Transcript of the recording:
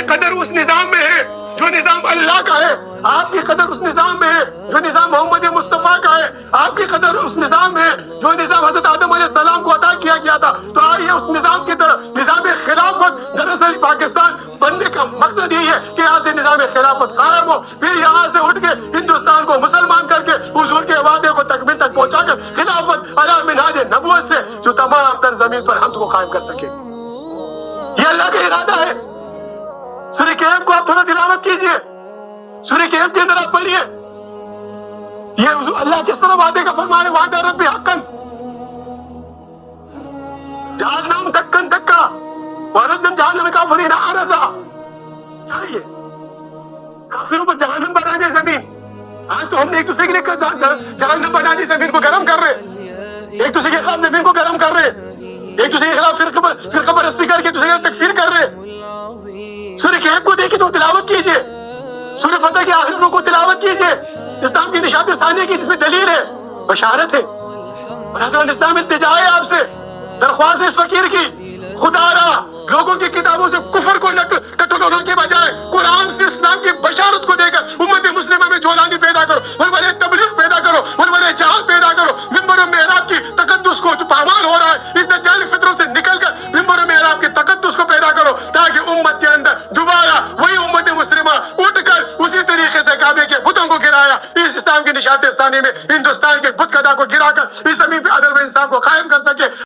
قدر اس نظام میں ہے جو نظام اللہ کا ہے، آپ کی قدر اس نظام میں ہے جو نظام محمد مصطفیٰ کا ہے، آپ کی قدر اس نظام میں ہے جو نظام حضرت آدم علیہ السلام کو عطا کیا گیا تھا۔ تو آئیے اس نظام کی طرف، نظام خلافت۔ دراصل پاکستان بننے کا مقصد یہی ہے کہ یہاں سے نظام خلافت قائم ہو، پھر یہاں سے اٹھ کے ہندوستان کو مسلمان کر کے حضور کے وعدے کو تکمیل تک پہنچا کر خلافت علی منہاج نبوت سے جو تمام تر زمین پر حمد کو قائم کر سکے۔ یہ اللہ کا ارادہ ہے۔ سورہ کہف کو آپ تھوڑا تلاوت کیجئے، سورہ کہف کے اندر آپ پڑھیے یہ اللہ کس طرح وعدے کا فرمان ہے، وعدہ رب حقاً جہنم دکن دکا وردن جہنم کافرین عرضا۔ کیا یہ کافروں پر جہنم بنا دے زمین؟ آج تو ہم نے ایک دوسرے کے لیے جہنم بنا دی، زمین کو گرم کر رہے، ایک دوسرے کے خلاف زمین کو گرم کر رہے، ایک دوسرے کے خلاف فرقہ پرستی کر کے دوسرے کی تکفیر کر رہے۔ سورہ کہف کو دیکھیں تو تلاوت کیجئے، سورہ فتح کے آخر کو تلاوت کیجئے، اسلام کی نشات ثانیہ کی جس میں دلیل ہے، بشارت ہے۔ اور حضرت اسلام التجا ہے آپ سے، درخواست ہے اس فقیر کی، خدا را لوگوں کی کتابوں سے کفر کو ٹٹولنے کے بجائے قرآن سے اسلام کی بشارت کو دے کر امت مسلمہ میں جولانی پیدا کرو، ولولے تبلیغ پیدا کرو، ولولے جہاد پیدا کرو، ممبر و محراب کی تقدس کو جو پامال ہو رہا ہے اس دجالی فطروں سے نکل کر ممبر و محراب کی تقدس کو پیدا کرو، تاکہ امت کے اندر دوبارہ وہی امت مسلمہ اٹھ کر اسی طریقے سے کعبے کے بتوں کو گرایا، اس اسلام کی نشات ثانی میں ہندوستان کے بت قدا کو گرا کر اس زمین پہ عدل و انصاف کو قائم کر سکے۔